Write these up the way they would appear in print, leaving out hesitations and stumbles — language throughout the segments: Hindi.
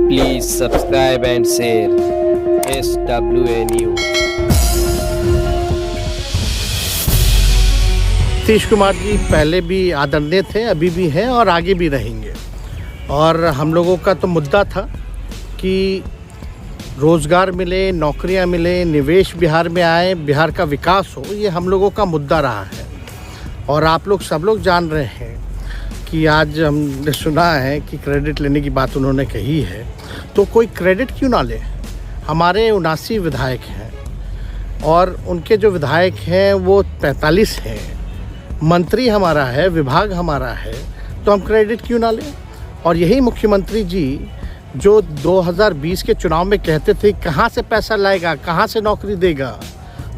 Please subscribe and share SWA News. Nitish Kumar ji पहले भी आदरणीय थे, अभी भी हैं और आगे भी रहेंगे। और हम लोगों का तो मुद्दा था कि रोज़गार मिले, नौकरियां मिले, निवेश बिहार में आए, बिहार का विकास हो, ये हम लोगों का मुद्दा रहा है। और आप लोग सब लोग जान रहे हैं कि आज हमने सुना है कि क्रेडिट लेने की बात उन्होंने कही है, तो कोई क्रेडिट क्यों ना ले। हमारे 79 विधायक हैं और उनके जो विधायक हैं वो 45 हैं, मंत्री हमारा है, विभाग हमारा है, तो हम क्रेडिट क्यों ना लें। और यही मुख्यमंत्री जी जो 2020 के चुनाव में कहते थे कहाँ से पैसा लाएगा, कहाँ से नौकरी देगा,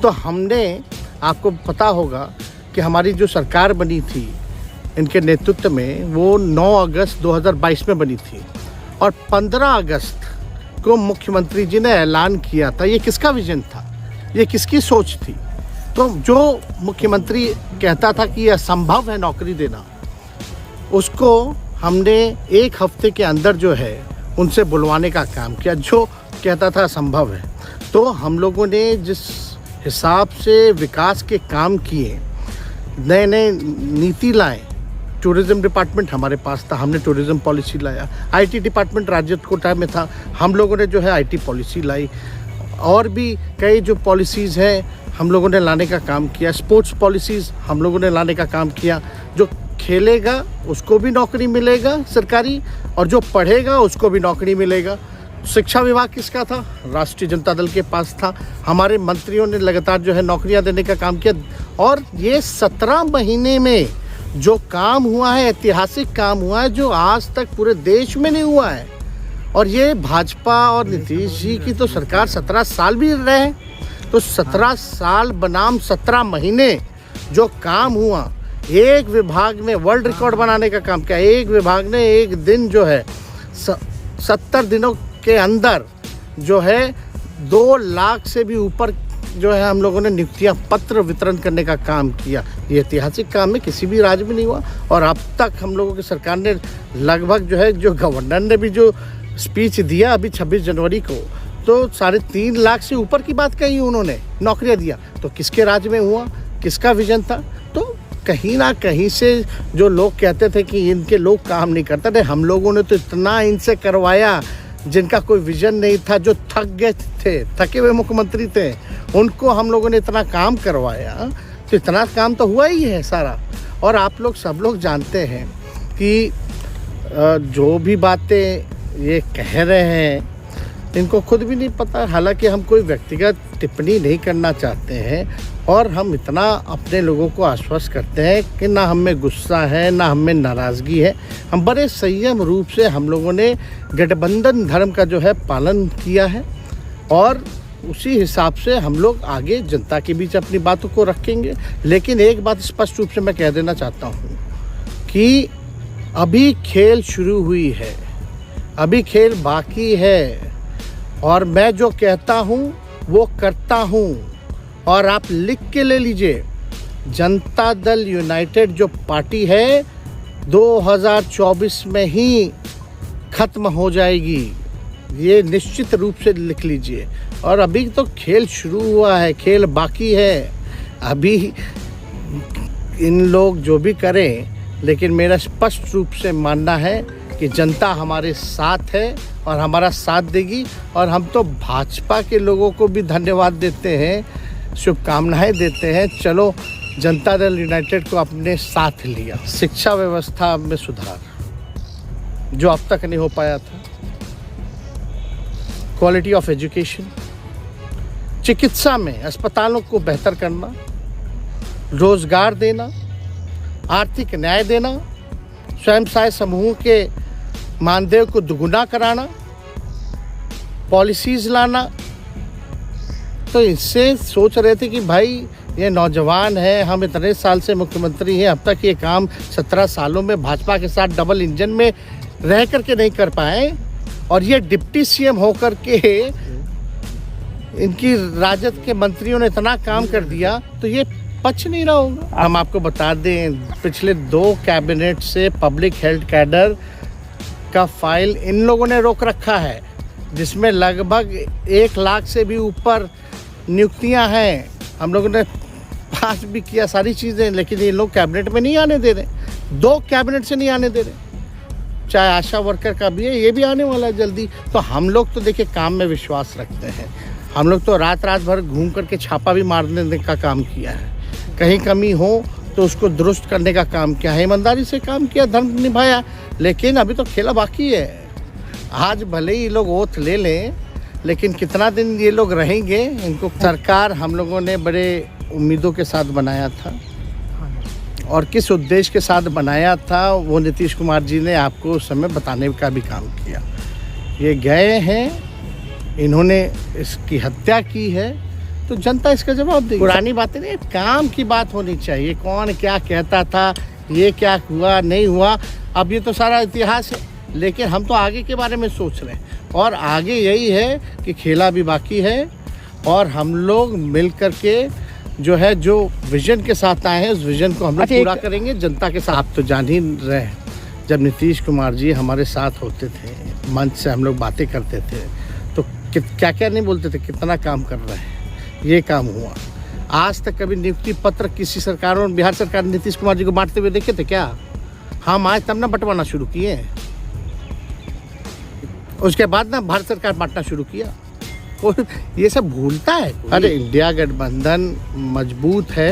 तो हमने, आपको पता होगा कि हमारी जो सरकार बनी थी इनके नेतृत्व में, वो 9 अगस्त 2022 में बनी थी और 15 अगस्त को मुख्यमंत्री जी ने ऐलान किया था। ये किसका विजन था, ये किसकी सोच थी। तो जो मुख्यमंत्री कहता था कि यह असंभव है नौकरी देना, उसको हमने एक हफ्ते के अंदर जो है उनसे बुलवाने का काम किया, जो कहता था असंभव है। तो हम लोगों ने जिस हिसाब से विकास के काम किए, नए नए नीति लाए, टूरिज़्म डिपार्टमेंट हमारे पास था, हमने टूरिज़्म पॉलिसी लाया। आईटी डिपार्टमेंट राज्य कोटा में था, हम लोगों ने जो है आईटी पॉलिसी लाई। और भी कई जो पॉलिसीज़ हैं हम लोगों ने लाने का काम किया। स्पोर्ट्स पॉलिसीज़ हम लोगों ने लाने का काम किया। जो खेलेगा उसको भी नौकरी मिलेगा सरकारी, और जो पढ़ेगा उसको भी नौकरी मिलेगा। शिक्षा विभाग किसका था, राष्ट्रीय जनता दल के पास था। हमारे मंत्रियों ने लगातार जो है नौकरियां देने का काम किया। और ये 17 महीने में जो काम हुआ है, ऐतिहासिक काम हुआ है, जो आज तक पूरे देश में नहीं हुआ है। और ये भाजपा और नीतीश जी की तो सरकार 17 साल भी रहे, तो 17 साल बनाम 17 महीने जो काम हुआ, एक विभाग में वर्ल्ड रिकॉर्ड बनाने का काम किया। एक विभाग ने एक दिन जो है 70 दिनों के अंदर जो है 2 लाख से भी ऊपर जो है हम लोगों ने नियुक्तियां पत्र वितरण करने का काम किया। ये ऐतिहासिक काम है, किसी भी राज्य में नहीं हुआ। और अब तक हम लोगों की सरकार ने लगभग जो है, जो गवर्नर ने भी जो स्पीच दिया अभी 26 जनवरी को, तो 3.5 लाख से ऊपर की बात कही उन्होंने, नौकरियां दिया। तो किसके राज्य में हुआ, किसका विजन था। तो कहीं ना कहीं से जो लोग कहते थे कि इनके लोग काम नहीं करते थे, हम लोगों ने तो इतना इनसे करवाया जिनका कोई विजन नहीं था, जो थक गए थे, थके हुए मुख्यमंत्री थे, उनको हम लोगों ने इतना काम करवाया। तो इतना काम तो हुआ ही है सारा। और आप लोग सब लोग जानते हैं कि जो भी बातें ये कह रहे हैं इनको खुद भी नहीं पता। हालांकि हम कोई व्यक्तिगत टिप्पणी नहीं करना चाहते हैं, और हम इतना अपने लोगों को आश्वस्त करते हैं कि ना हम में गुस्सा है, ना हम में नाराज़गी है। हम बड़े संयम रूप से हम लोगों ने गठबंधन धर्म का जो है पालन किया है, और उसी हिसाब से हम लोग आगे जनता के बीच अपनी बातों को रखेंगे। लेकिन एक बात स्पष्ट रूप से मैं कह देना चाहता हूँ कि अभी खेल शुरू हुई है, अभी खेल बाकी है, और मैं जो कहता हूँ वो करता हूँ। और आप लिख के ले लीजिए, जनता दल यूनाइटेड जो पार्टी है 2024 में ही ख़त्म हो जाएगी, ये निश्चित रूप से लिख लीजिए। और अभी तो खेल शुरू हुआ है, खेल बाकी है। अभी इन लोग जो भी करें, लेकिन मेरा स्पष्ट रूप से मानना है कि जनता हमारे साथ है और हमारा साथ देगी। और हम तो भाजपा के लोगों को भी धन्यवाद देते हैं, शुभकामनाएं देते हैं। चलो, जनता दल यूनाइटेड को अपने साथ लिया। शिक्षा व्यवस्था में सुधार जो अब तक नहीं हो पाया था, क्वालिटी ऑफ एजुकेशन, चिकित्सा में अस्पतालों को बेहतर करना, रोजगार देना, आर्थिक न्याय देना, स्वयं सहायता समूह के मानदेय को दुगुना कराना, पॉलिसीज़ लाना। तो इससे सोच रहे थे कि भाई ये नौजवान है, हम इतने साल से मुख्यमंत्री हैं, अब तक ये काम 17 सालों में भाजपा के साथ डबल इंजन में रह करके नहीं कर पाए, और ये डिप्टी सीएम होकर के इनकी राजद के मंत्रियों ने इतना काम कर दिया। तो ये पच नहीं रहा होगा। हम आपको बता दें, पिछले 2 कैबिनेट से पब्लिक हेल्थ कैडर का फाइल इन लोगों ने रोक रखा है, जिसमें लगभग 1 लाख से भी ऊपर नियुक्तियां हैं। हम लोगों ने पास भी किया सारी चीज़ें, लेकिन ये लोग कैबिनेट में नहीं आने दे रहे। 2 कैबिनेट से नहीं आने दे रहे। चाहे आशा वर्कर का भी है, ये भी आने वाला है जल्दी। तो हम लोग तो देखिए काम में विश्वास रखते हैं। हम लोग तो रात भर घूम करके छापा भी मारने का काम किया है। कहीं कमी हो तो उसको दुरुस्त करने का काम किया है, ईमानदारी से काम किया, धर्म निभाया। लेकिन अभी तो खेला बाकी है। आज भले ही लोग ओथ ले लें, लेकिन कितना दिन ये लोग रहेंगे, इनको सरकार हम लोगों ने बड़े उम्मीदों के साथ बनाया था। और किस उद्देश्य के साथ बनाया था वो नीतीश कुमार जी ने आपको उस समय बताने का भी काम किया। ये गए हैं, इन्होंने इसकी हत्या की है, तो जनता इसका जवाब देगी। पुरानी बातें नहीं, काम की बात होनी चाहिए। कौन क्या कहता था, ये क्या हुआ नहीं हुआ, अब ये तो सारा इतिहास है। लेकिन हम तो आगे के बारे में सोच रहे हैं, और आगे यही है कि खेला भी बाकी है। और हम लोग मिल कर के जो है, जो विजन के साथ आए हैं, उस विजन को हम लोग पूरा करेंगे जनता के साथ। आप तो जान ही रहे हैं, जब नीतीश कुमार जी हमारे साथ होते थे, मंच से हम लोग बातें करते थे, तो क्या क्या नहीं बोलते थे, कितना काम कर रहे हैं, ये काम हुआ। आज तक कभी नियुक्ति पत्र किसी सरकारों और बिहार सरकार नीतीश कुमार जी को बांटते हुए देखे थे क्या? हम आए तब ना बंटवाना शुरू किए, उसके बाद ना भारत सरकार बांटना शुरू किया। ये सब भूलता है। अरे इंडिया गठबंधन मजबूत है,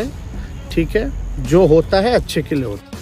ठीक है, जो होता है अच्छे के लिए होता है।